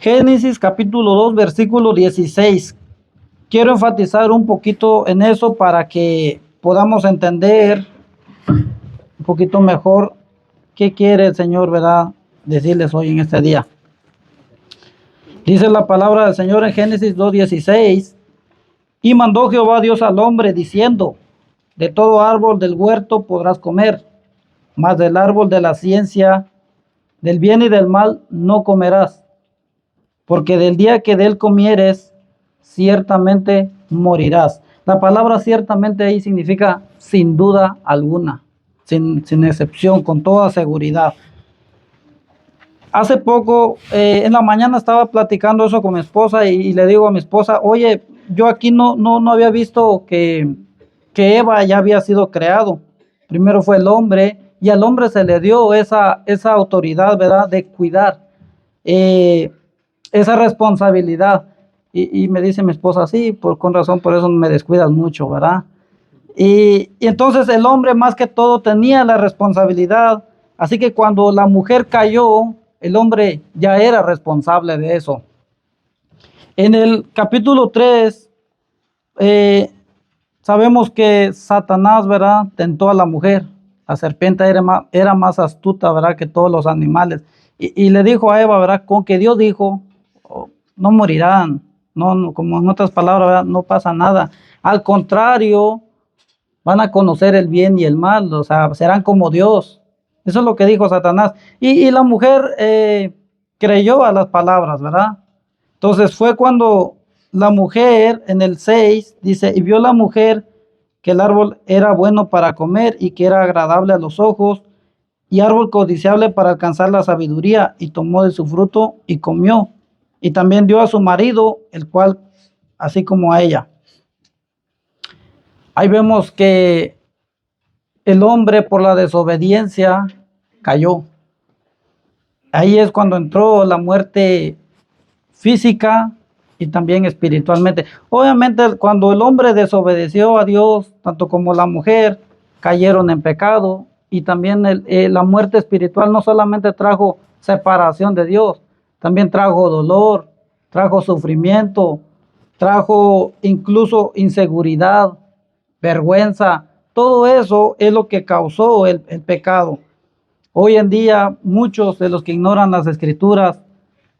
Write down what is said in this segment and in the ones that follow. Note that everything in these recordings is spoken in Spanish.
Génesis capítulo 2, versículo 16. Quiero enfatizar un poquito en eso para que podamos entender un poquito mejor qué quiere el Señor, ¿verdad?, decirles hoy en este día. Dice la palabra del Señor en Génesis 2:16: y mandó Jehová Dios al hombre diciendo: de todo árbol del huerto podrás comer, mas del árbol de la ciencia del bien y del mal no comerás, porque del día que de él comieres, ciertamente morirás. La palabra ciertamente ahí significa sin duda alguna, sin excepción, con toda seguridad. Hace poco, en la mañana estaba platicando eso con mi esposa y le digo a mi esposa: oye, yo aquí no había visto que Eva ya había sido creado. Primero fue el hombre, y al hombre se le dio esa autoridad, ¿verdad?, de cuidar, esa responsabilidad. Y me dice mi esposa: sí, con razón, por eso me descuidas mucho, ¿verdad? Y entonces el hombre más que todo tenía la responsabilidad. Así que cuando la mujer cayó, el hombre ya era responsable de eso. En el capítulo 3, sabemos que Satanás, ¿verdad?, tentó a la mujer. La serpiente era más astuta, ¿verdad?, que todos los animales. Y le dijo a Eva, ¿verdad?, con que Dios dijo, oh, no morirán. No, como en otras palabras, ¿verdad?, no pasa nada. Al contrario, van a conocer el bien y el mal, o sea, serán como Dios. Eso es lo que dijo Satanás. Y la mujer creyó a las palabras, ¿verdad? Entonces fue cuando la mujer, en el 6, dice: y vio la mujer que el árbol era bueno para comer y que era agradable a los ojos, y árbol codiciable para alcanzar la sabiduría, y tomó de su fruto y comió. Y también dio a su marido, el cual así como a ella. Ahí vemos que el hombre, por la desobediencia, cayó. Ahí es cuando entró la muerte física y también espiritualmente. Obviamente, cuando el hombre desobedeció a Dios, tanto como la mujer, cayeron en pecado. Y también la muerte espiritual no solamente trajo separación de Dios, también trajo dolor, trajo sufrimiento, trajo incluso inseguridad, vergüenza. Todo eso es lo que causó el pecado. Hoy en día, muchos de los que ignoran las escrituras,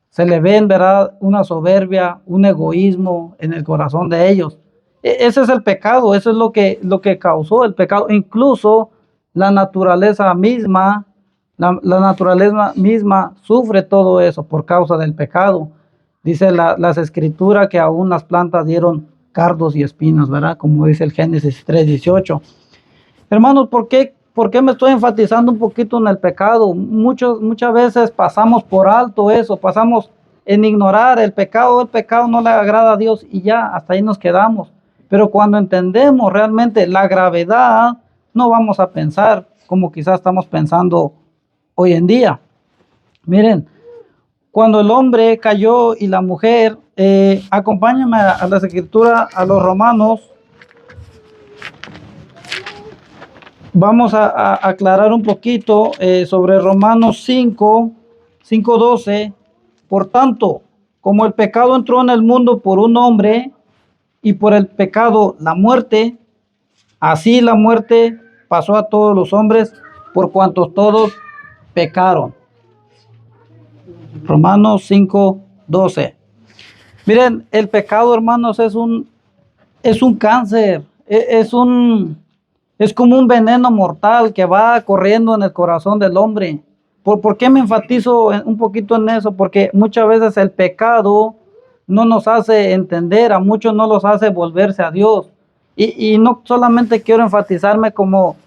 se le ven, ¿verdad?, una soberbia, un egoísmo en el corazón de ellos. Ese es el pecado, eso es lo que causó el pecado. Incluso la naturaleza misma, la naturaleza misma sufre todo eso por causa del pecado. Dice las escrituras que aún las plantas dieron cardos y espinos, ¿verdad? Como dice el Génesis 3:18. Hermanos, ¿por qué me estoy enfatizando un poquito en el pecado? Muchas veces pasamos por alto eso, pasamos en ignorar el pecado. El pecado no le agrada a Dios y ya, hasta ahí nos quedamos. Pero cuando entendemos realmente la gravedad, no vamos a pensar como quizás estamos pensando hoy en día. Miren, cuando el hombre cayó y la mujer, acompáñenme a las escrituras, a los Romanos. Vamos a aclarar un poquito sobre Romanos 5:12. Por tanto, como el pecado entró en el mundo por un hombre, y por el pecado la muerte, así la muerte pasó a todos los hombres, por cuanto todos pecaron. Romanos 5:12. Miren, el pecado, hermanos, es un cáncer, es como un veneno mortal que va corriendo en el corazón del hombre. ¿Por qué me enfatizo un poquito en eso? Porque muchas veces el pecado no nos hace entender, a muchos no los hace volverse a Dios. Y no solamente quiero enfatizarme como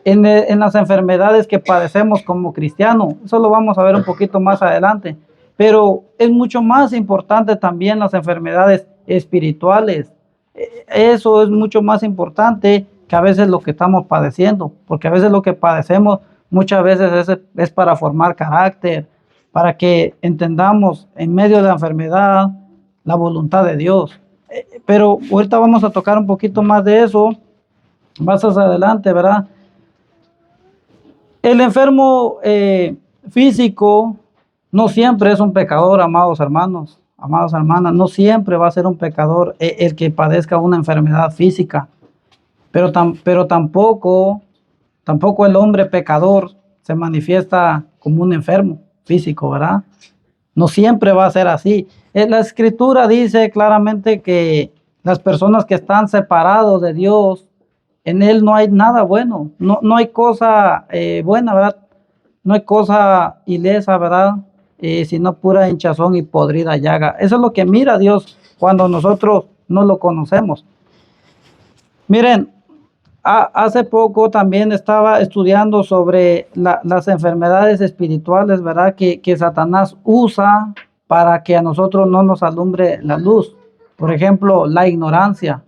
en las enfermedades que padecemos como cristianos, eso lo vamos a ver un poquito más adelante, pero es mucho más importante también las enfermedades espirituales. Eso es mucho más importante que a veces lo que estamos padeciendo, porque a veces lo que padecemos muchas veces es para formar carácter, para que entendamos en medio de la enfermedad la voluntad de Dios. Pero ahorita vamos a tocar un poquito más de eso más adelante, ¿verdad? El enfermo físico No siempre es un pecador, amados hermanos, amadas hermanas, no siempre va a ser un pecador el que padezca una enfermedad física, pero tampoco el hombre pecador se manifiesta como un enfermo físico, ¿verdad? No siempre va a ser así. La escritura dice claramente que las personas que están separados de Dios, en Él no hay nada bueno, no hay cosa buena, ¿verdad? No hay cosa ilesa, ¿verdad? Sino pura hinchazón y podrida llaga. Eso es lo que mira Dios cuando nosotros no lo conocemos. Miren, hace poco también estaba estudiando sobre las enfermedades espirituales, ¿verdad? Que Satanás usa para que a nosotros no nos alumbre la luz. Por ejemplo, la ignorancia.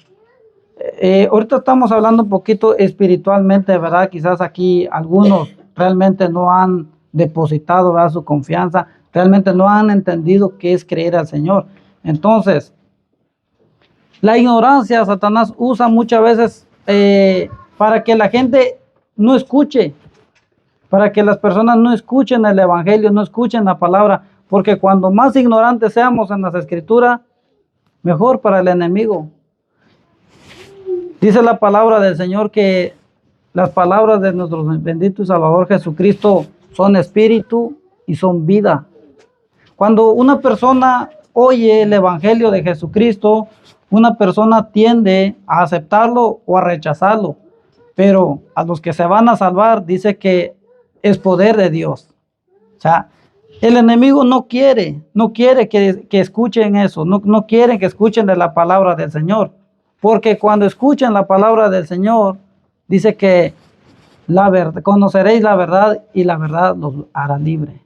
Ahorita estamos hablando un poquito espiritualmente, ¿verdad? Quizás aquí algunos realmente no han depositado, ¿verdad?, su confianza, realmente no han entendido qué es creer al Señor. Entonces, la ignorancia Satanás usa muchas veces para que la gente no escuche, para que las personas no escuchen el evangelio, no escuchen la palabra, porque cuando más ignorantes seamos en las escrituras, mejor para el enemigo. Dice la palabra del Señor que las palabras de nuestro bendito y Salvador Jesucristo son espíritu y son vida. Cuando una persona oye el evangelio de Jesucristo, una persona tiende a aceptarlo o a rechazarlo, pero a los que se van a salvar dice que es poder de Dios. O sea, el enemigo no quiere que escuchen eso, no quiere que escuchen de la palabra del Señor, porque cuando escuchen la palabra del Señor, dice que conoceréis la verdad y la verdad los hará libre.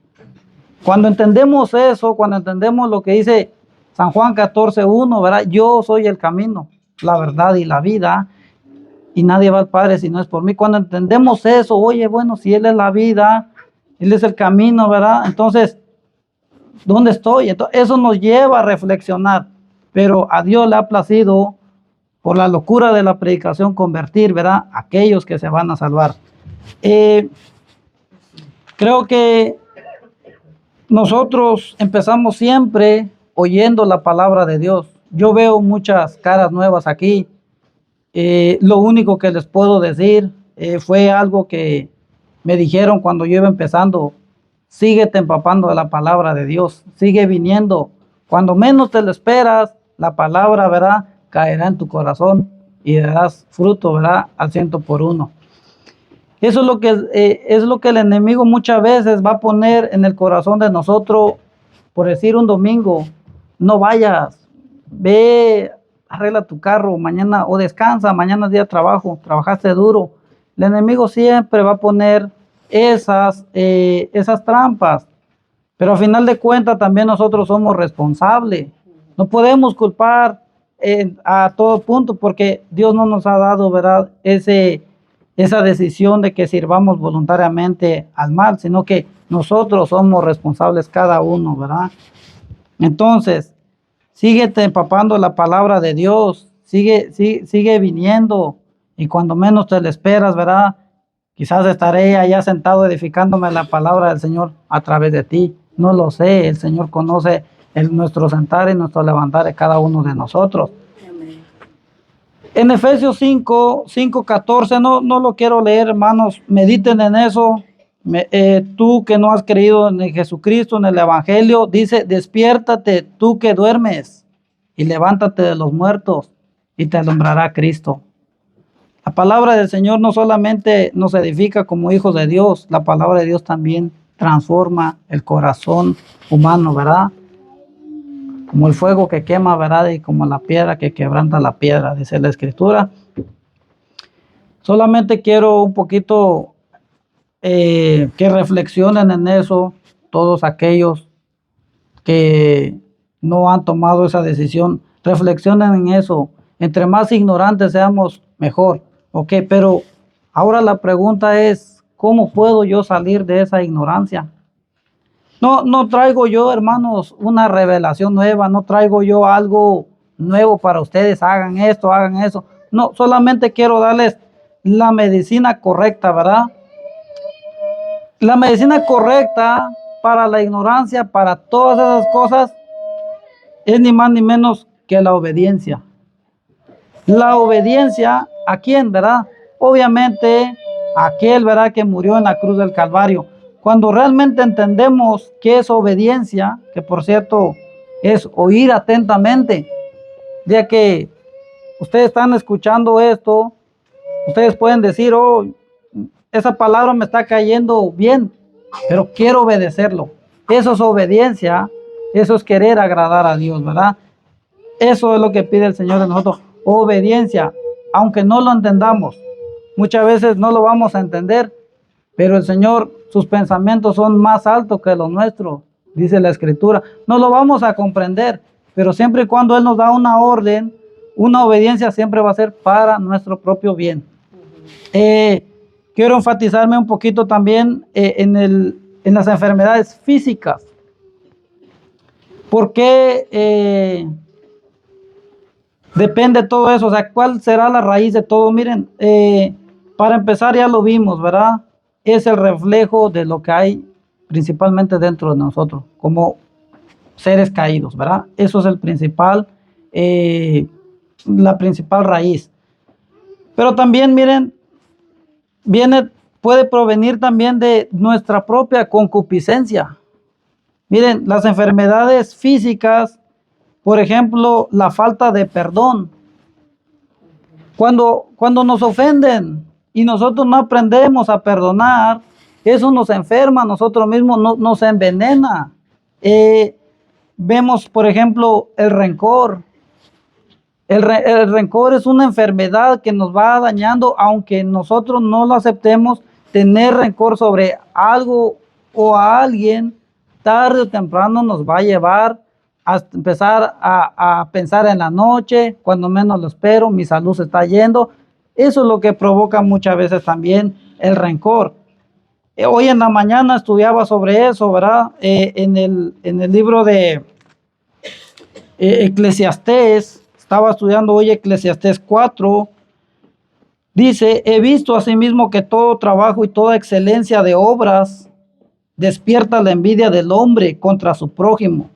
Cuando entendemos eso, cuando entendemos lo que dice San Juan 14:1, ¿verdad? Yo soy el camino, la verdad y la vida, y nadie va al Padre si no es por mí. Cuando entendemos eso, oye, bueno, si Él es la vida, Él es el camino, ¿verdad? Entonces, ¿dónde estoy? Entonces, eso nos lleva a reflexionar, pero a Dios le ha placido, por la locura de la predicación, convertir, ¿verdad?, aquellos que se van a salvar. Creo que nosotros empezamos siempre oyendo la palabra de Dios. Yo veo muchas caras nuevas aquí. Lo único que les puedo decir fue algo que me dijeron cuando yo iba empezando. Síguete empapando de la palabra de Dios. Sigue viniendo. Cuando menos te lo esperas, la palabra, ¿verdad?, caerá en tu corazón y darás fruto, ¿verdad?, al 100%. Eso es lo que el enemigo muchas veces va a poner en el corazón de nosotros. Por decir, un domingo, no vayas, ve, arregla tu carro mañana, o descansa, mañana es día de trabajo, trabajaste duro. El enemigo siempre va a poner esas trampas, pero al final de cuentas también nosotros somos responsables. No podemos culpar a todo punto, porque Dios no nos ha dado, ¿verdad?, esa decisión de que sirvamos voluntariamente al mal, sino que nosotros somos responsables cada uno, ¿verdad? Entonces, síguete empapando la palabra de Dios, sigue viniendo, y cuando menos te lo esperas, ¿verdad?, quizás estaré allá sentado edificándome la palabra del Señor a través de ti. No lo sé, el Señor conoce nuestro sentar y nuestro levantar de cada uno de nosotros. En Efesios 5:14, no lo quiero leer, hermanos, mediten en eso. Tú que no has creído en Jesucristo, en el Evangelio, dice: despiértate tú que duermes y levántate de los muertos y te alumbrará Cristo. La palabra del Señor no solamente nos edifica como hijos de Dios, la palabra de Dios también transforma el corazón humano, ¿verdad? Como el fuego que quema, ¿verdad?, y como la piedra que quebranta la piedra, dice la Escritura. Solamente quiero un poquito que reflexionen en eso, todos aquellos que no han tomado esa decisión. Reflexionen en eso. Entre más ignorantes seamos, mejor. Ok, pero ahora la pregunta es, ¿cómo puedo yo salir de esa ignorancia? No traigo yo, hermanos, una revelación nueva, no traigo yo algo nuevo para ustedes, hagan esto, hagan eso. No, solamente quiero darles la medicina correcta, ¿verdad? La medicina correcta para la ignorancia, para todas esas cosas, es ni más ni menos que la obediencia. La obediencia, ¿a quién, verdad? Obviamente, a aquel, verdad, que murió en la cruz del Calvario. Cuando realmente entendemos qué es obediencia, que por cierto es oír atentamente, ya que ustedes están escuchando esto, ustedes pueden decir, oh, esa palabra me está cayendo bien, pero quiero obedecerlo. Eso es obediencia, eso es querer agradar a Dios, ¿verdad? Eso es lo que pide el Señor de nosotros, obediencia, aunque no lo entendamos. Muchas veces no lo vamos a entender, pero el Señor, sus pensamientos son más altos que los nuestros, dice la Escritura. No lo vamos a comprender, pero siempre y cuando Él nos da una orden, una obediencia siempre va a ser para nuestro propio bien. Quiero enfatizarme un poquito también en las enfermedades físicas. ¿Por qué depende todo eso? O sea, ¿cuál será la raíz de todo? Miren, para empezar ya lo vimos, ¿verdad? Es el reflejo de lo que hay principalmente dentro de nosotros, como seres caídos, ¿verdad? Eso es el principal, la principal raíz. Pero también, miren, puede provenir también de nuestra propia concupiscencia. Miren, las enfermedades físicas, por ejemplo, la falta de perdón. Cuando nos ofenden y nosotros no aprendemos a perdonar, eso nos enferma, nosotros mismos nos envenena. Vemos, por ejemplo, el rencor. El rencor es una enfermedad que nos va dañando, aunque nosotros no lo aceptemos. Tener rencor sobre algo o a alguien, tarde o temprano nos va a llevar a empezar a pensar en la noche, cuando menos lo espero, mi salud se está yendo. Eso es lo que provoca muchas veces también el rencor. Hoy en la mañana estudiaba sobre eso, ¿verdad? En el libro de Eclesiastés, estaba estudiando hoy Eclesiastés 4, dice, he visto asimismo que todo trabajo y toda excelencia de obras despierta la envidia del hombre contra su prójimo.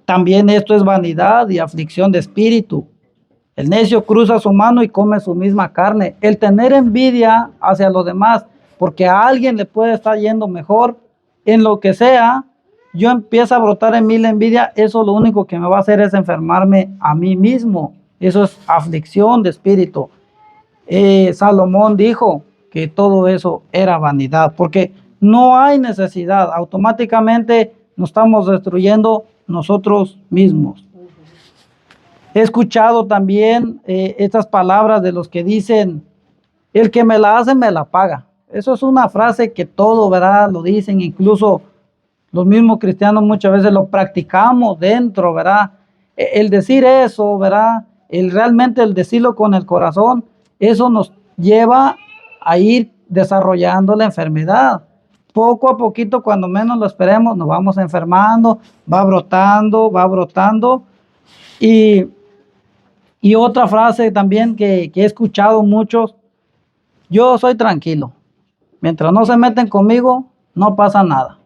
También esto es vanidad y aflicción de espíritu. El necio cruza su mano y come su misma carne. El tener envidia hacia los demás, porque a alguien le puede estar yendo mejor en lo que sea, yo empiezo a brotar en mí la envidia, eso lo único que me va a hacer es enfermarme a mí mismo. Eso es aflicción de espíritu. Salomón dijo que todo eso era vanidad, porque no hay necesidad, automáticamente nos estamos destruyendo nosotros mismos. He escuchado también estas palabras de los que dicen, el que me la hace me la paga. Eso es una frase que todo, ¿verdad? Lo dicen, incluso los mismos cristianos muchas veces lo practicamos dentro, ¿verdad? El decir eso, ¿verdad? Realmente el decirlo con el corazón, eso nos lleva a ir desarrollando la enfermedad. Poco a poquito, cuando menos lo esperemos, nos vamos enfermando, va brotando. Y otra frase también que he escuchado muchos, yo soy tranquilo. Mientras no se meten conmigo, no pasa nada.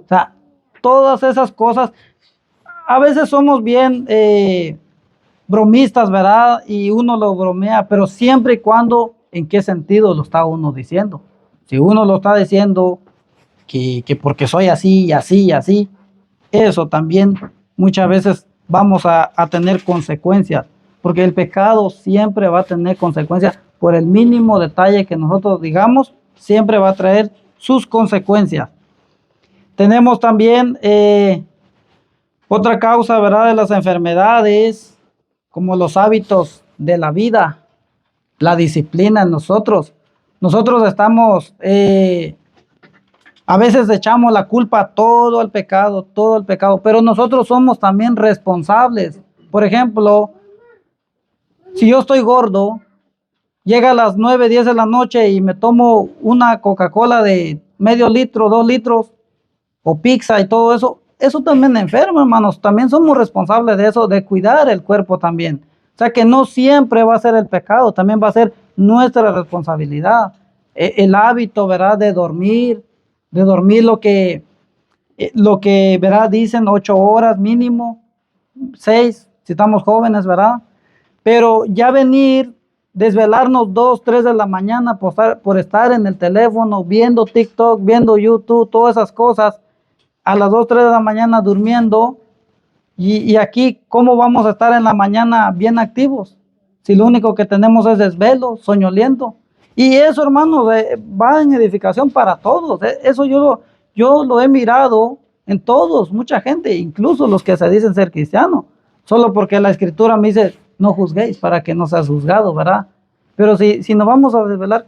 O sea, todas esas cosas, a veces somos bien bromistas, ¿verdad? Y uno lo bromea, pero siempre y cuando, ¿en qué sentido lo está uno diciendo? Si uno lo está diciendo que porque soy así y así y así, eso también muchas veces vamos a tener consecuencias, porque el pecado siempre va a tener consecuencias. Por el mínimo detalle que nosotros digamos, siempre va a traer sus consecuencias. Tenemos también otra causa, ¿verdad?, de las enfermedades, como los hábitos de la vida, la disciplina en nosotros. Nosotros estamos, a veces echamos la culpa a todo el pecado, pero nosotros somos también responsables. Por ejemplo, si yo estoy gordo, llega a las 9, 10 de la noche y me tomo una Coca-Cola de medio litro, 2 litros, o pizza y todo eso, eso también enferma, hermanos. También somos responsables de eso, de cuidar el cuerpo también. O sea que no siempre va a ser el pecado, también va a ser nuestra responsabilidad. El hábito, ¿verdad?, de dormir lo que lo que, ¿verdad? Dicen 8 horas mínimo, 6, si estamos jóvenes, ¿verdad? Pero ya venir, desvelarnos 2, 3 de la mañana por estar en el teléfono, viendo TikTok, viendo YouTube, todas esas cosas, a las 2, 3 de la mañana durmiendo, y aquí, ¿cómo vamos a estar en la mañana bien activos? Si lo único que tenemos es desvelo, soñoliento. Y eso, hermanos, va en edificación para todos. Eso yo lo he mirado en todos, mucha gente, incluso los que se dicen ser cristianos. Solo porque la escritura me dice, no juzguéis para que no seas juzgado, ¿verdad? Pero si nos vamos a desvelar,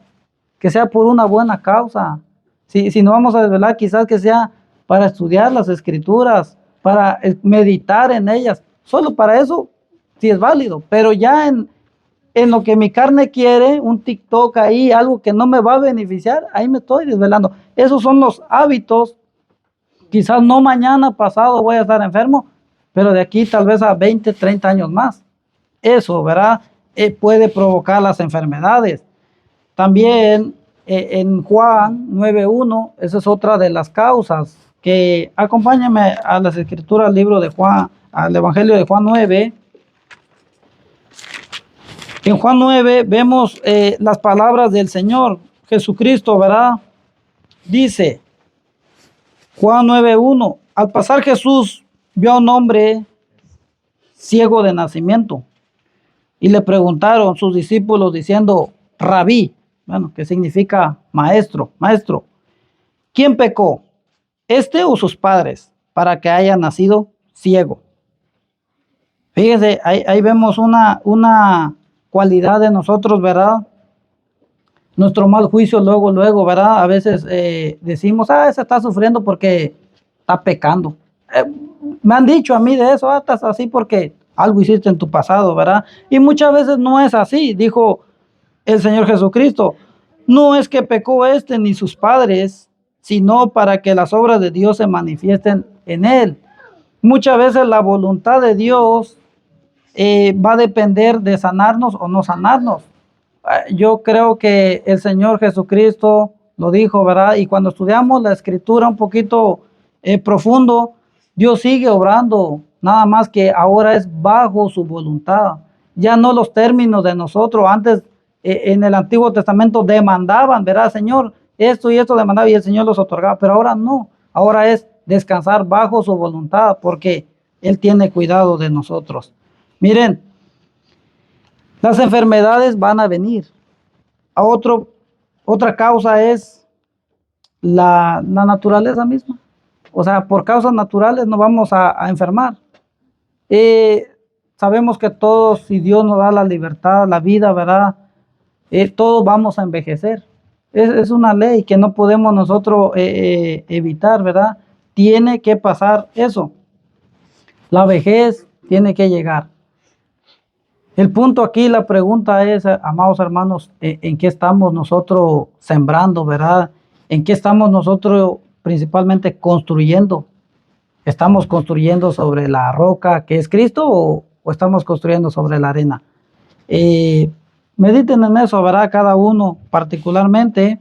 que sea por una buena causa. Si nos vamos a desvelar, quizás que sea para estudiar las escrituras, para meditar en ellas. Solo para eso sí es válido, pero ya en lo que mi carne quiere, un TikTok ahí, algo que no me va a beneficiar, ahí me estoy desvelando. Esos son los hábitos. Quizás no mañana, pasado voy a estar enfermo, pero de aquí tal vez a 20, 30 años más. Eso, ¿verdad? Puede provocar las enfermedades. También en Juan 9:1, esa es otra de las causas. Que acompáñame a las escrituras, al libro de Juan, al Evangelio de Juan 9. En Juan 9 vemos las palabras del Señor Jesucristo, ¿verdad? Dice Juan 9:1, al pasar Jesús vio a un hombre ciego de nacimiento y le preguntaron sus discípulos diciendo, Rabí, bueno, que significa maestro, maestro, ¿quién pecó, este o sus padres, para que haya nacido ciego? Fíjese, ahí vemos una cualidad de nosotros, ¿verdad? Nuestro mal juicio luego, ¿verdad? A veces decimos, ese está sufriendo porque está pecando. Me han dicho a mí de eso, estás así porque algo hiciste en tu pasado, ¿verdad? Y muchas veces no es así, dijo el Señor Jesucristo. No es que pecó este ni sus padres, sino para que las obras de Dios se manifiesten en él. Muchas veces la voluntad de Dios va a depender de sanarnos o no sanarnos. Yo creo que el Señor Jesucristo lo dijo, ¿verdad? Y cuando estudiamos la escritura un poquito profundo, Dios sigue obrando, nada más que ahora es bajo su voluntad. Ya no los términos de nosotros. Antes en el Antiguo Testamento demandaban, ¿verdad, Señor? Esto y esto demandaba y el Señor los otorgaba, pero ahora no. Ahora es descansar bajo su voluntad porque Él tiene cuidado de nosotros. Miren, las enfermedades van a venir. Otra causa es la naturaleza misma. O sea, por causas naturales nos vamos a enfermar. Sabemos que todos, si Dios nos da la libertad, la vida, ¿verdad? Todos vamos a envejecer. Es una ley que no podemos nosotros evitar, ¿verdad? Tiene que pasar eso. La vejez tiene que llegar. El punto aquí, la pregunta es, amados hermanos, ¿en qué estamos nosotros sembrando, verdad? ¿En qué estamos nosotros principalmente construyendo? ¿Estamos construyendo sobre la roca que es Cristo o estamos construyendo sobre la arena? Mediten en eso, ¿verdad? Cada uno particularmente.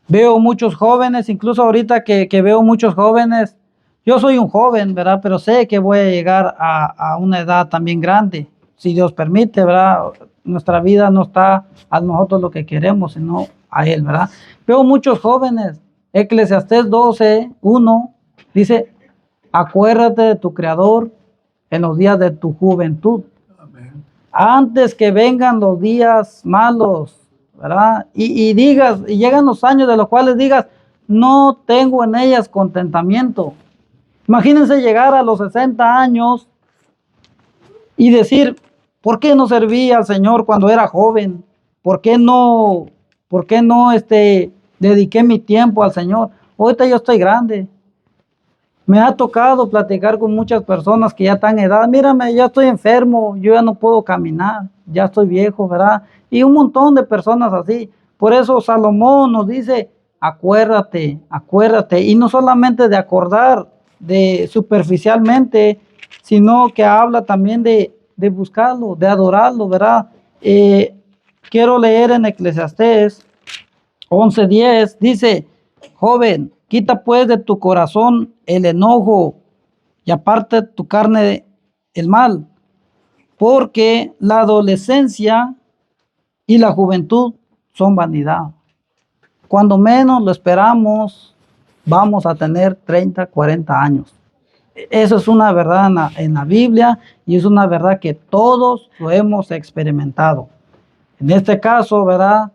Veo muchos jóvenes, incluso ahorita que veo muchos jóvenes, yo soy un joven, ¿verdad? Pero sé que voy a llegar a una edad también grande. Si Dios permite, ¿verdad? Nuestra vida no está a nosotros lo que queremos, sino a Él, ¿verdad? Veo muchos jóvenes. Eclesiastés 12:1 dice, acuérdate de tu Creador en los días de tu juventud. Amén. Antes que vengan los días malos, ¿verdad? Y digas, y llegan los años de los cuales digas, no tengo en ellas contentamiento. Imagínense llegar a los 60 años y decir, ¿por qué no serví al Señor cuando era joven? ¿Por qué no dediqué mi tiempo al Señor? Ahorita yo estoy grande. Me ha tocado platicar con muchas personas que ya están en edad. Mírame, ya estoy enfermo, yo ya no puedo caminar, ya estoy viejo, ¿verdad? Y un montón de personas así. Por eso Salomón nos dice, acuérdate, acuérdate. Y no solamente de acordar de superficialmente, sino que habla también de buscarlo, de adorarlo, ¿verdad? Quiero leer en Eclesiastés 11:10, dice, joven, Quita pues de tu corazón el enojo y aparte tu carne el mal, porque la adolescencia y la juventud son vanidad. Cuando menos lo esperamos, vamos a tener 30, 40 años. Eso es una verdad en la Biblia y es una verdad que todos lo hemos experimentado. En este caso, ¿verdad?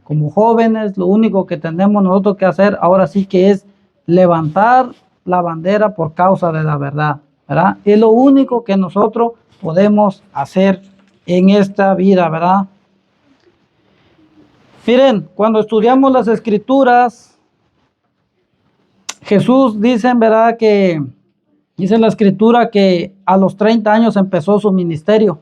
Como jóvenes, lo único que tenemos nosotros que hacer ahora sí que es levantar la bandera por causa de la verdad, ¿verdad? Es lo único que nosotros podemos hacer en esta vida, ¿verdad? Miren, cuando estudiamos las escrituras, Jesús dice, ¿verdad? Que dice la escritura que a los 30 años empezó su ministerio.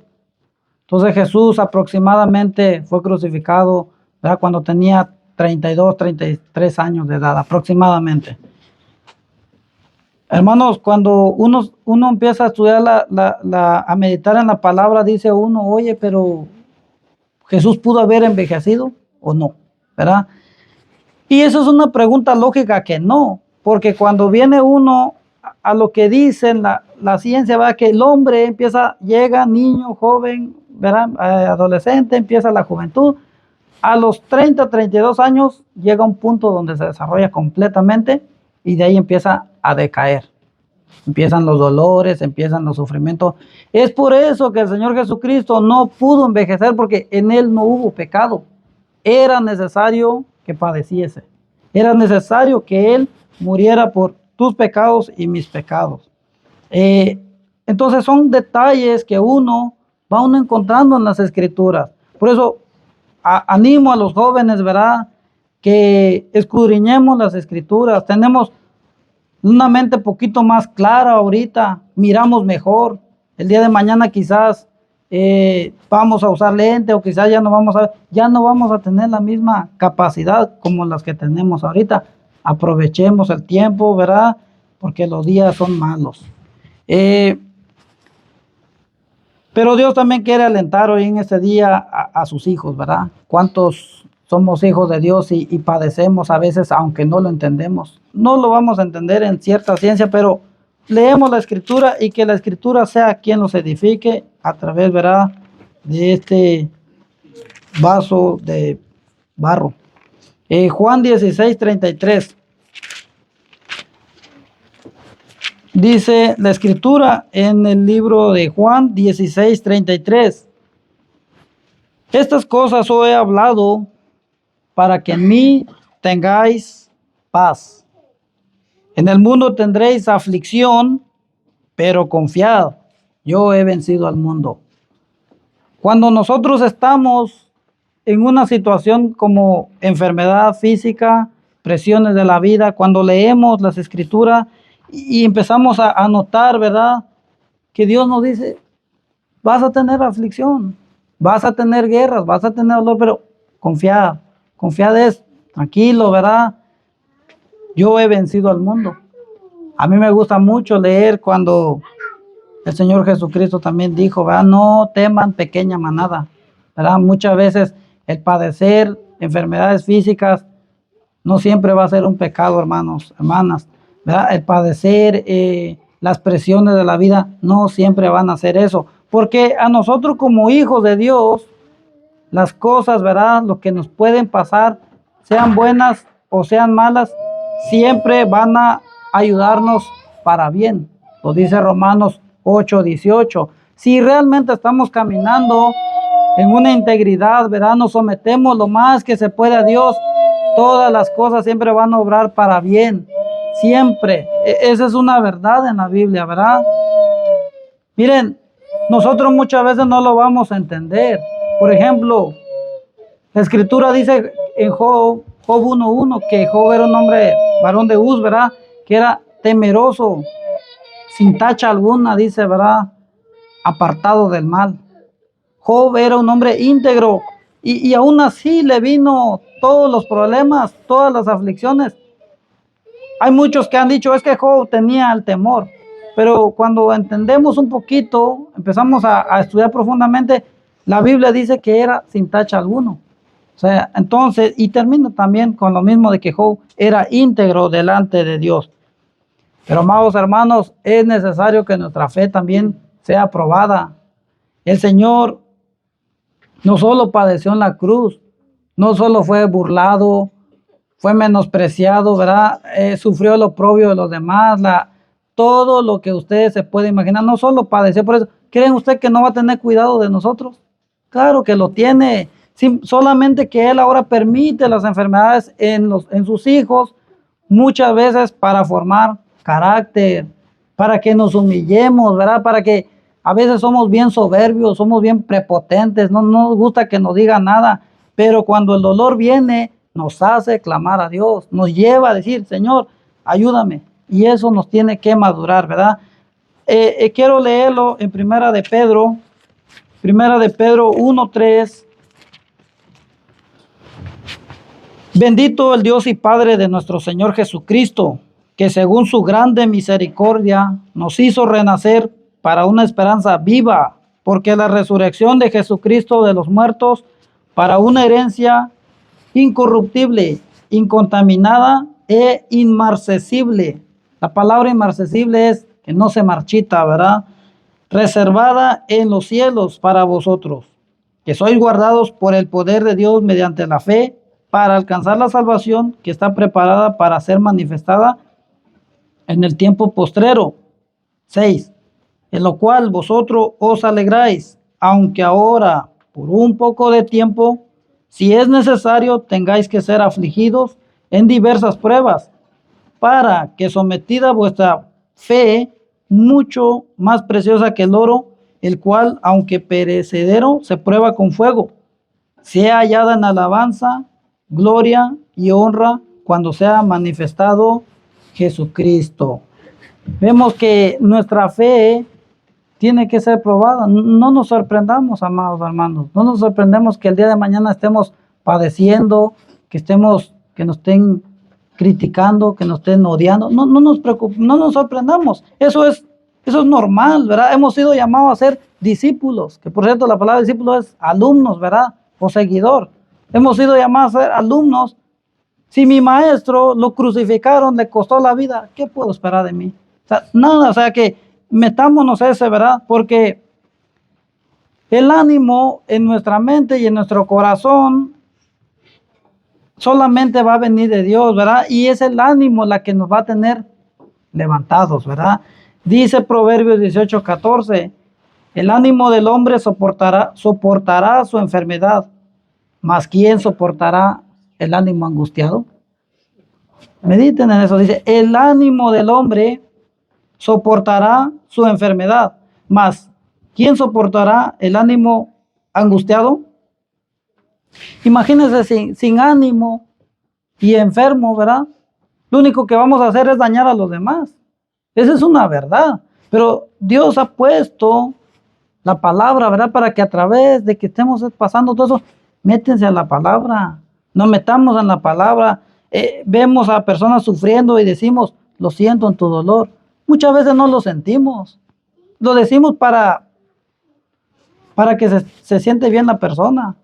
Entonces Jesús aproximadamente fue crucificado, ¿verdad? Cuando tenía 32, 33 años de edad, aproximadamente. Hermanos, cuando uno empieza a estudiar, a meditar en la palabra, dice uno, oye, pero ¿Jesús pudo haber envejecido o no? ¿Verdad? Y eso es una pregunta lógica que no, porque cuando viene uno a lo que dicen la ciencia, ¿verdad? Que el hombre llega niño, joven, ¿verdad? Adolescente, empieza la juventud. A los 30, 32 años llega un punto donde se desarrolla completamente y de ahí empieza a decaer. Empiezan los dolores, empiezan los sufrimientos. Es por eso que el Señor Jesucristo no pudo envejecer, porque en Él no hubo pecado. Era necesario que padeciese. Era necesario que Él muriera por tus pecados y mis pecados. Entonces son detalles que uno va encontrando en las Escrituras. Por eso animo a los jóvenes, ¿verdad? Que escudriñemos las Escrituras. Tenemos una mente poquito más clara ahorita, miramos mejor. El día de mañana quizás vamos a usar lente o quizás ya no vamos a tener la misma capacidad como las que tenemos ahorita. Aprovechemos el tiempo, ¿verdad? Porque los días son malos. Pero Dios también quiere alentar hoy en este día a sus hijos, ¿verdad? ¿Cuántos somos hijos de Dios y padecemos a veces, aunque no lo entendemos? No lo vamos a entender en cierta ciencia, pero leemos la Escritura y que la Escritura sea quien nos edifique a través, ¿verdad?, de este vaso de barro. Juan 16, 33. Dice la Escritura en el libro de Juan 16, 33. Estas cosas os he hablado para que en mí tengáis paz. En el mundo tendréis aflicción, pero confiad, yo he vencido al mundo. Cuando nosotros estamos en una situación como enfermedad física, presiones de la vida, cuando leemos las Escrituras y empezamos a notar, ¿verdad?, que Dios nos dice, vas a tener aflicción, vas a tener guerras, vas a tener dolor, pero confiad tranquilo, ¿verdad? Yo he vencido al mundo. A mí me gusta mucho leer cuando el Señor Jesucristo también dijo, ¿verdad? No teman, pequeña manada, ¿verdad? Muchas veces el padecer enfermedades físicas no siempre va a ser un pecado, hermanos, hermanas, ¿verdad? El padecer las presiones de la vida no siempre van a ser eso, porque a nosotros como hijos de Dios, las cosas, ¿verdad?, lo que nos pueden pasar, sean buenas o sean malas, siempre van a ayudarnos para bien. Lo dice Romanos 8, 18. Si realmente estamos caminando en una integridad, ¿verdad?, nos sometemos lo más que se puede a Dios, todas las cosas siempre van a obrar para bien. Siempre. Esa es una verdad en la Biblia, ¿verdad? Miren, nosotros muchas veces no lo vamos a entender. Por ejemplo, la Escritura dice en Job 1:1 que Job era un hombre, varón de Uz, ¿verdad?, que era temeroso, sin tacha alguna, dice, ¿verdad?, apartado del mal. Job era un hombre íntegro y aún así le vino todos los problemas, todas las aflicciones. Hay muchos que han dicho, es que Job tenía el temor, pero cuando entendemos un poquito, empezamos a estudiar profundamente, la Biblia dice que era sin tacha alguno. O sea, entonces, y termino también con lo mismo de que Job era íntegro delante de Dios. Pero amados hermanos, es necesario que nuestra fe también sea aprobada. El Señor no solo padeció en la cruz, no solo fue burlado, fue menospreciado, ¿verdad? Sufrió el oprobio de los demás, todo lo que ustedes se pueden imaginar, no solo padeció por eso. ¿Creen ustedes que no va a tener cuidado de nosotros? Claro que lo tiene. Solamente que Él ahora permite las enfermedades en sus hijos, muchas veces para formar carácter, para que nos humillemos, ¿verdad? Para que a veces somos bien soberbios, somos bien prepotentes, no nos gusta que nos digan nada, pero cuando el dolor viene, nos hace clamar a Dios, nos lleva a decir, Señor, ayúdame. Y eso nos tiene que madurar, ¿verdad? Quiero leerlo en Primera de Pedro 1:3. Bendito el Dios y Padre de nuestro Señor Jesucristo, que según su grande misericordia nos hizo renacer para una esperanza viva, porque la resurrección de Jesucristo de los muertos para una herencia incorruptible, incontaminada e inmarcesible. La palabra inmarcesible es que no se marchita, ¿verdad? Reservada en los cielos para vosotros, que sois guardados por el poder de Dios mediante la fe, para alcanzar la salvación que está preparada para ser manifestada en el tiempo postrero. 6. En lo cual vosotros os alegráis, aunque ahora, por un poco de tiempo, si es necesario, tengáis que ser afligidos en diversas pruebas, para que sometida vuestra fe, mucho más preciosa que el oro, el cual, aunque perecedero, se prueba con fuego, sea hallada en alabanza, gloria y honra cuando sea manifestado Jesucristo. Vemos que nuestra fe tiene que ser probada. No nos sorprendamos, amados hermanos. No nos sorprendemos que el día de mañana estemos padeciendo, que nos estén criticando, que nos estén odiando. No nos preocupemos, no nos sorprendamos. Eso es normal, ¿verdad? Hemos sido llamados a ser discípulos, que por cierto la palabra discípulo es alumnos, ¿verdad? O seguidor. Hemos sido llamados a ser alumnos. Si mi maestro lo crucificaron, le costó la vida, ¿qué puedo esperar de mí? O sea, nada, o sea que metámonos ese, ¿verdad? Porque el ánimo en nuestra mente y en nuestro corazón solamente va a venir de Dios, ¿verdad? Y es el ánimo la que nos va a tener levantados, ¿verdad? Dice Proverbios 18:14, el ánimo del hombre soportará su enfermedad, mas ¿quién soportará el ánimo angustiado? Mediten en eso, dice, el ánimo del hombre soportará su enfermedad, mas ¿quién soportará el ánimo angustiado? Imagínense sin ánimo y enfermo, ¿verdad? Lo único que vamos a hacer es dañar a los demás. Esa es una verdad. Pero Dios ha puesto la palabra, ¿verdad? Para que a través de que estemos pasando todo eso, métense a la palabra. Nos metamos en la palabra. Vemos a personas sufriendo y decimos, lo siento en tu dolor. Muchas veces no lo sentimos. Lo decimos para que se siente bien la persona.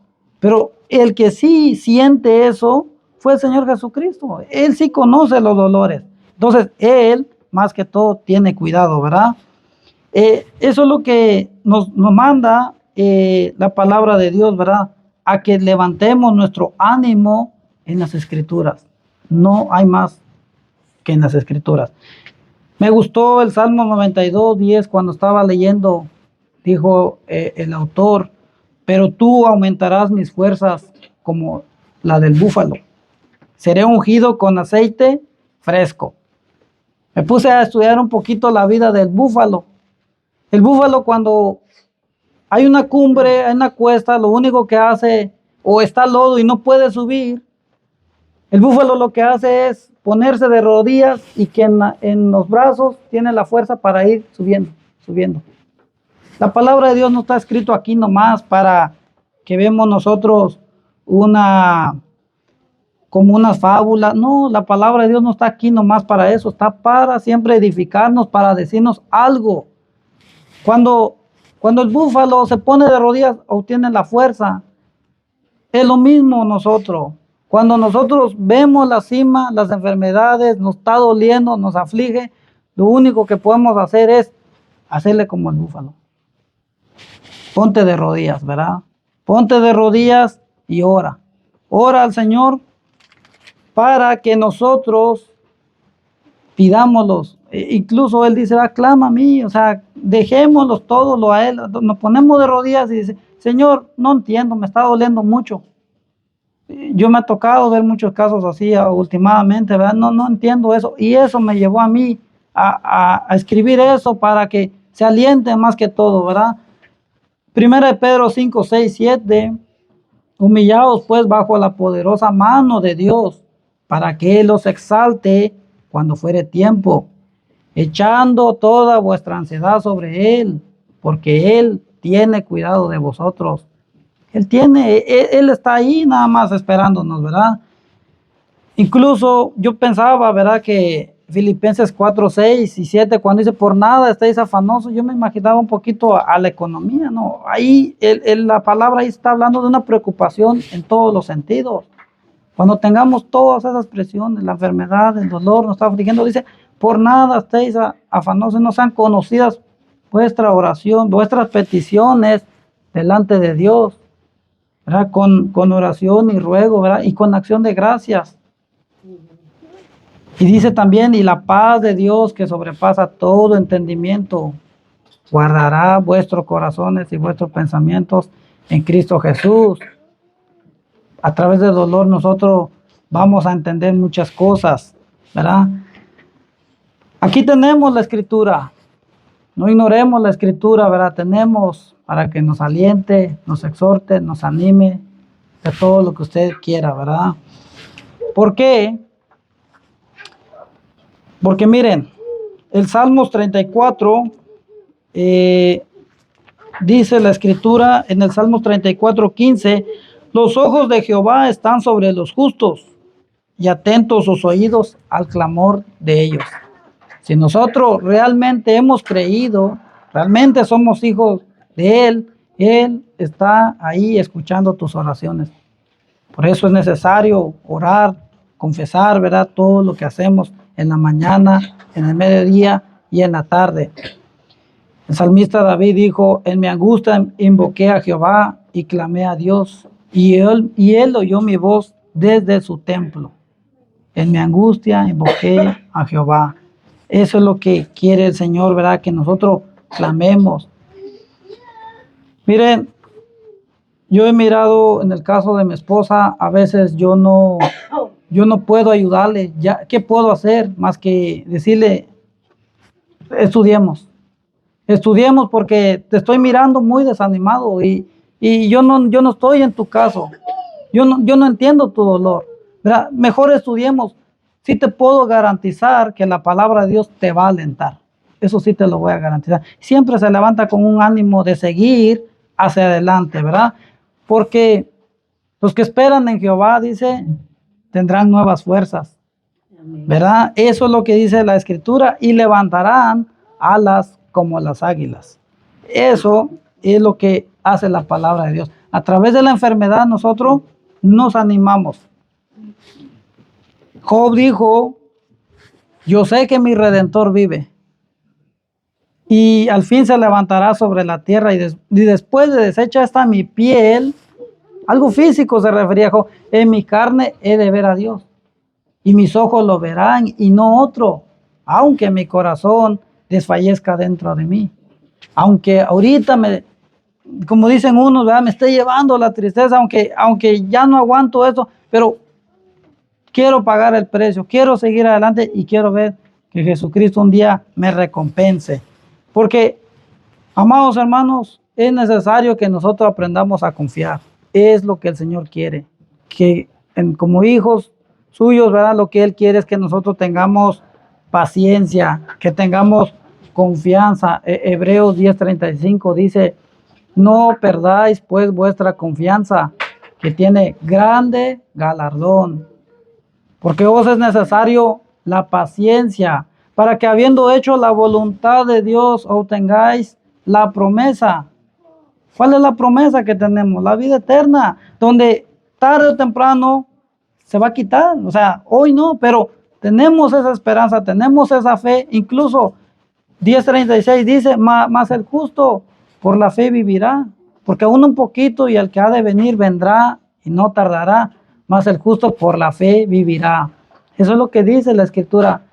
Pero el que sí siente eso fue el Señor Jesucristo. Él sí conoce los dolores. Entonces, Él, más que todo, tiene cuidado, ¿verdad? Eso es lo que nos manda la palabra de Dios, ¿verdad? A que levantemos nuestro ánimo en las Escrituras. No hay más que en las Escrituras. Me gustó el Salmo 92:10 cuando estaba leyendo, dijo el autor, pero tú aumentarás mis fuerzas como la del búfalo. Seré ungido con aceite fresco. Me puse a estudiar un poquito la vida del búfalo. El búfalo, cuando hay una cumbre, hay una cuesta, lo único que hace, o está lodo y no puede subir, el búfalo lo que hace es ponerse de rodillas y que en los brazos tiene la fuerza para ir subiendo. La palabra de Dios no está escrito aquí nomás para que vemos nosotros como una fábula. No, la palabra de Dios no está aquí nomás para eso, está para siempre edificarnos, para decirnos algo. Cuando el búfalo se pone de rodillas, obtiene la fuerza. Es lo mismo nosotros. Cuando nosotros vemos la cima, las enfermedades, nos está doliendo, nos aflige, lo único que podemos hacer es hacerle como el búfalo. Ponte de rodillas, ¿verdad? Ponte de rodillas y ora. Ora al Señor para que nosotros pidámoslos. Incluso Él dice, clama a mí, o sea, dejémoslos todos a Él. Nos ponemos de rodillas y dice, Señor, no entiendo, me está doliendo mucho. Yo me ha tocado ver muchos casos así últimamente, ¿verdad? No entiendo eso. Y eso me llevó a mí a escribir eso para que se alienten más que todo, ¿verdad? Primera de Pedro 5, 6, 7. Humillaos pues bajo la poderosa mano de Dios, para que Él los exalte cuando fuere tiempo, echando toda vuestra ansiedad sobre Él, porque Él tiene cuidado de vosotros. Él está ahí nada más esperándonos, ¿verdad? Incluso yo pensaba, ¿verdad? Que Filipenses 4, 6 y 7, cuando dice, por nada estáis afanosos, yo me imaginaba un poquito a la economía, ¿no? Ahí, la palabra ahí está hablando de una preocupación en todos los sentidos. Cuando tengamos todas esas presiones, la enfermedad, el dolor, nos está afligiendo, dice, por nada estáis afanosos, no sean conocidas vuestra oración, vuestras peticiones delante de Dios, ¿verdad? Con oración y ruego, ¿verdad? Y con acción de gracias. Y dice también, y la paz de Dios que sobrepasa todo entendimiento, guardará vuestros corazones y vuestros pensamientos en Cristo Jesús. A través del dolor nosotros vamos a entender muchas cosas, ¿verdad? Aquí tenemos la Escritura. No ignoremos la Escritura, ¿verdad? Tenemos para que nos aliente, nos exhorte, nos anime de todo lo que usted quiera, ¿verdad? ¿Por qué? Porque miren, el Salmos 34, dice la Escritura en el Salmos 34, 15, los ojos de Jehová están sobre los justos y atentos sus oídos al clamor de ellos. Si nosotros realmente hemos creído, realmente somos hijos de Él está ahí escuchando tus oraciones. Por eso es necesario orar, confesar, ¿verdad? Todo lo que hacemos en la mañana, en el mediodía y en la tarde. El salmista David dijo, en mi angustia invoqué a Jehová y clamé a Dios, y él oyó mi voz desde su templo. En mi angustia invoqué a Jehová. Eso es lo que quiere el Señor, ¿verdad? Que nosotros clamemos. Miren, yo he mirado en el caso de mi esposa, a veces yo no puedo ayudarle. Ya, ¿qué puedo hacer? Más que decirle, estudiemos porque te estoy mirando muy desanimado y yo no estoy en tu caso. Yo no entiendo tu dolor, ¿verdad? Mejor estudiemos. Sí te puedo garantizar que la palabra de Dios te va a alentar. Eso sí te lo voy a garantizar. Siempre se levanta con un ánimo de seguir hacia adelante, ¿verdad? Porque los que esperan en Jehová, dice, tendrán nuevas fuerzas, ¿verdad? Eso es lo que dice la Escritura, y levantarán alas como las águilas. Eso es lo que hace la palabra de Dios. A través de la enfermedad nosotros nos animamos. Job dijo, yo sé que mi Redentor vive y al fin se levantará sobre la tierra y después de deshecha está mi piel, algo físico se refería a Job, en mi carne he de ver a Dios y mis ojos lo verán y no otro, aunque mi corazón desfallezca dentro de mí. Aunque ahorita como dicen unos, ¿verdad? Me esté llevando la tristeza, aunque ya no aguanto eso, pero quiero pagar el precio, quiero seguir adelante y quiero ver que Jesucristo un día me recompense. Porque, amados hermanos, es necesario que nosotros aprendamos a confiar. Es lo que el Señor quiere. Que como hijos suyos, ¿verdad? Lo que Él quiere es que nosotros tengamos paciencia, que tengamos confianza. Hebreos 10:35 dice, no perdáis pues vuestra confianza, que tiene grande galardón. Porque vos es necesario la paciencia, para que habiendo hecho la voluntad de Dios, obtengáis la promesa. ¿Cuál es la promesa que tenemos? La vida eterna, donde tarde o temprano se va a quitar. O sea, hoy no, pero tenemos esa esperanza, tenemos esa fe. Incluso 10:36 dice, más el justo por la fe vivirá, porque aún un poquito y el que ha de venir vendrá y no tardará, más el justo por la fe vivirá. Eso es lo que dice la Escritura.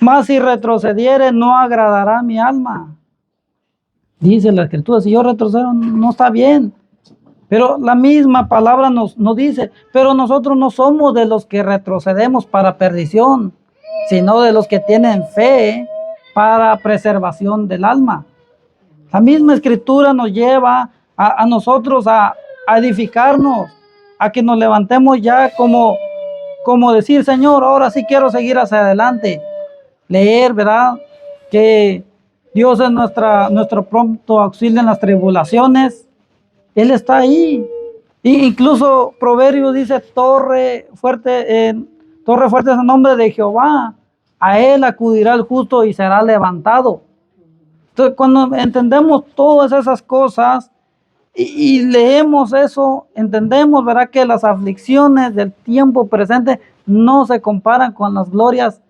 Mas si retrocediere, no agradará a mi alma. Dice la Escritura, si yo retrocedo no está bien. Pero la misma palabra nos dice, pero nosotros no somos de los que retrocedemos para perdición, sino de los que tienen fe para preservación del alma. La misma Escritura nos lleva a nosotros a edificarnos, a que nos levantemos ya como decir, Señor, ahora sí quiero seguir hacia adelante. Leer, ¿verdad? Que Dios es nuestro pronto auxilio en las tribulaciones. Él está ahí. Incluso Proverbios dice, torre fuerte es el nombre de Jehová. A él acudirá el justo y será levantado. Entonces, cuando entendemos todas esas cosas y leemos eso, entendemos, ¿verdad?, que las aflicciones del tiempo presente no se comparan con las glorias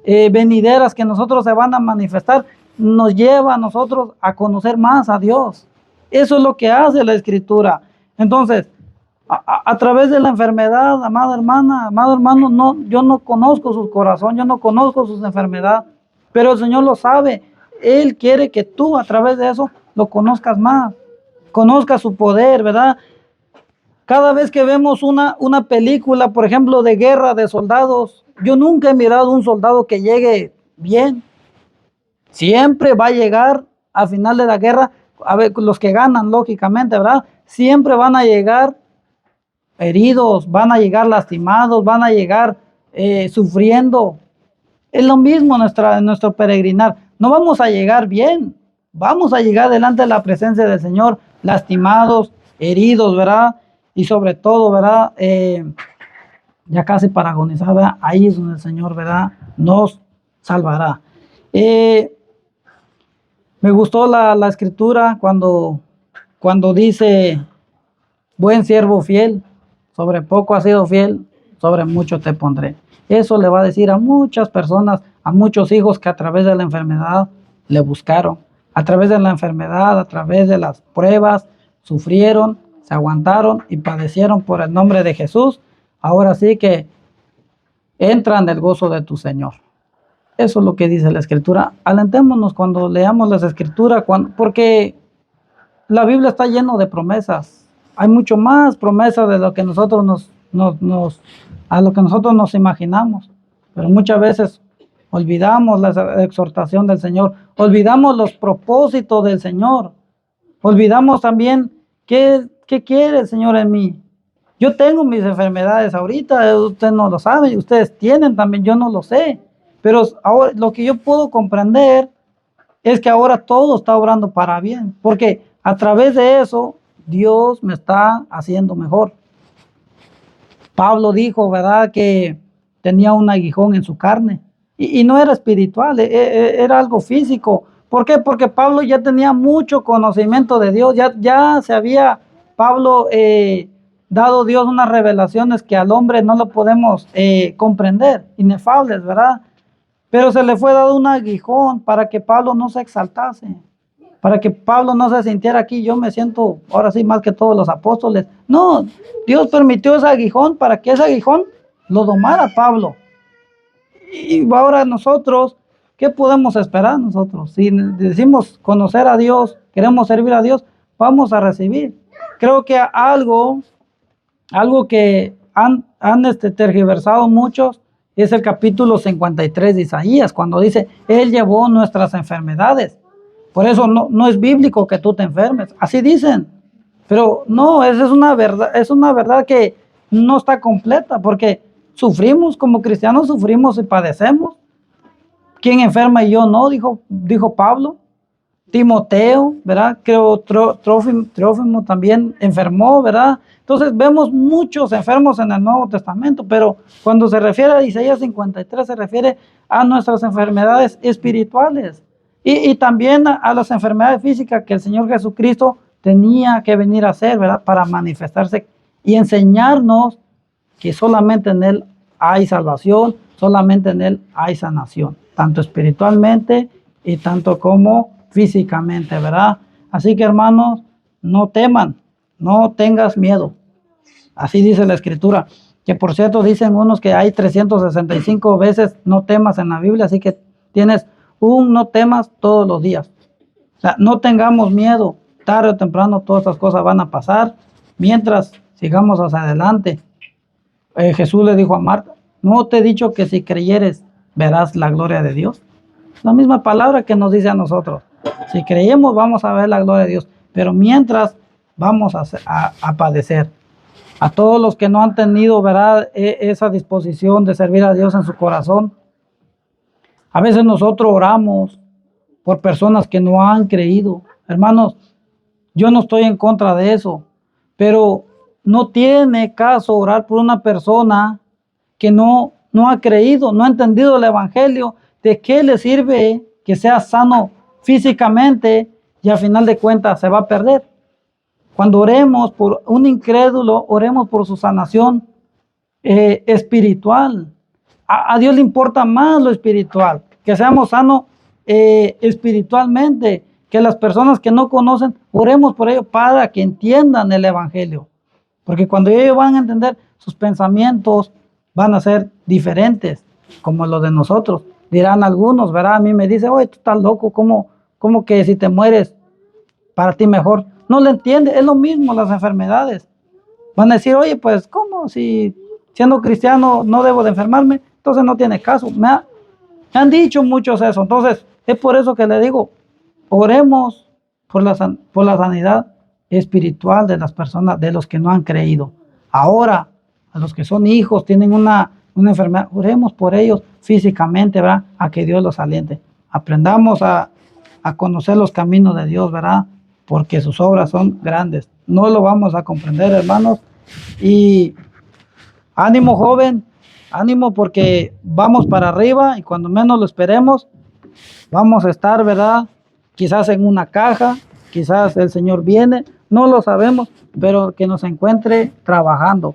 venideras que nosotros se van a manifestar. Nos lleva a nosotros a conocer más a Dios. Eso es lo que hace la Escritura. Entonces, a través de la enfermedad, amada hermana, amado hermano, no, yo no conozco su corazón, yo no conozco sus enfermedades, pero el Señor lo sabe. Él quiere que tú a través de eso lo conozcas más, conozcas su poder, ¿verdad? Cada vez que vemos una película, por ejemplo, de guerra de soldados, yo nunca he mirado un soldado que llegue bien. Siempre va a llegar al final de la guerra, a ver, los que ganan, lógicamente, ¿verdad? Siempre van a llegar heridos, van a llegar lastimados, van a llegar sufriendo. Es lo mismo en nuestro peregrinar. No vamos a llegar bien, vamos a llegar delante de la presencia del Señor, lastimados, heridos, ¿verdad? Y sobre todo, ¿verdad? Ya casi para agonizar, ¿verdad? Ahí es donde el Señor, ¿verdad?, nos salvará. Me gustó la Escritura cuando dice, buen siervo fiel, sobre poco has sido fiel, sobre mucho te pondré. Eso le va a decir a muchas personas, a muchos hijos que a través de la enfermedad le buscaron, a través de la enfermedad, a través de las pruebas, sufrieron, se aguantaron y padecieron por el nombre de Jesús. Ahora sí que entran en el gozo de tu Señor. Eso es lo que dice la Escritura. Alentémonos cuando leamos las Escrituras, porque la Biblia está lleno de promesas. Hay mucho más promesas de lo que nosotros nos imaginamos. Pero muchas veces olvidamos la exhortación del Señor, olvidamos los propósitos del Señor, olvidamos también qué quiere el Señor en mí. Yo tengo mis enfermedades ahorita, usted no lo sabe, ustedes tienen también, yo no lo sé. Pero ahora lo que yo puedo comprender es que ahora todo está obrando para bien, porque a través de eso Dios me está haciendo mejor. Pablo dijo, ¿verdad?, que tenía un aguijón en su carne y no era espiritual, era algo físico. ¿Por qué? Porque Pablo ya tenía mucho conocimiento de Dios, ya se había Pablo dado Dios unas revelaciones que al hombre no lo podemos comprender, inefables, ¿verdad? Pero se le fue dado un aguijón para que Pablo no se exaltase, para que Pablo no se sintiera aquí, yo me siento ahora sí más que todos los apóstoles. No, Dios permitió ese aguijón para que ese aguijón lo domara Pablo. Y ahora nosotros, ¿qué podemos esperar nosotros? Si decimos conocer a Dios, queremos servir a Dios, vamos a recibir. Creo que algo que han tergiversado muchos es el capítulo 53 de Isaías, cuando dice, Él llevó nuestras enfermedades. Por eso no es bíblico que tú te enfermes. Así dicen. Pero no, esa es una verdad que no está completa, porque sufrimos como cristianos, sufrimos y padecemos. ¿Quién enferma y yo no? Dijo Pablo. Timoteo, ¿verdad? Creo Trófimo también enfermó, ¿verdad? Entonces vemos muchos enfermos en el Nuevo Testamento, pero cuando se refiere a Isaías 53 se refiere a nuestras enfermedades espirituales y también a las enfermedades físicas que el Señor Jesucristo tenía que venir a hacer, ¿verdad?, para manifestarse y enseñarnos que solamente en Él hay salvación, solamente en Él hay sanación, tanto espiritualmente y tanto como físicamente, ¿verdad? Así que hermanos, no teman, no tengas miedo. Así dice la Escritura, que por cierto dicen unos que hay 365 veces no temas en la Biblia, así que tienes un no temas todos los días. O sea, no tengamos miedo, tarde o temprano todas estas cosas van a pasar, mientras sigamos hacia adelante. Jesús le dijo a Marta, ¿no te he dicho que si creyeres verás la gloria de Dios? La misma palabra que nos dice a nosotros. Si creemos vamos a ver la gloria de Dios, pero mientras vamos a padecer. A todos los que no han tenido, ¿verdad?, esa disposición de servir a Dios en su corazón. A veces nosotros oramos por personas que no han creído. Hermanos, yo no estoy en contra de eso, pero no tiene caso orar por una persona que no ha creído, no ha entendido el evangelio. ¿De qué le sirve que sea sano físicamente y al final de cuentas se va a perder? Cuando oremos por un incrédulo, oremos por su sanación espiritual. A Dios le importa más lo espiritual, que seamos sanos espiritualmente, que las personas que no conocen, oremos por ellos para que entiendan el evangelio. Porque cuando ellos van a entender, sus pensamientos van a ser diferentes, como los de nosotros. Dirán algunos, ¿verdad? A mí me dice, oye, tú estás loco, ¿cómo que si te mueres, para ti mejor? No le entiende, es lo mismo las enfermedades. Van a decir, oye, pues, ¿cómo? Si siendo cristiano no debo de enfermarme, entonces no tiene caso. Me han dicho muchos eso. Entonces, es por eso que le digo, oremos por la sanidad espiritual de las personas, de los que no han creído. Ahora, a los que son hijos, tienen una enfermedad, oremos por ellos físicamente, ¿verdad? A que Dios los aliente. Aprendamos a conocer los caminos de Dios, ¿verdad? Porque sus obras son grandes. No lo vamos a comprender, hermanos. Y ánimo, joven, ánimo, porque vamos para arriba y cuando menos lo esperemos, vamos a estar, ¿verdad? Quizás en una caja, quizás el Señor viene, no lo sabemos, pero que nos encuentre trabajando.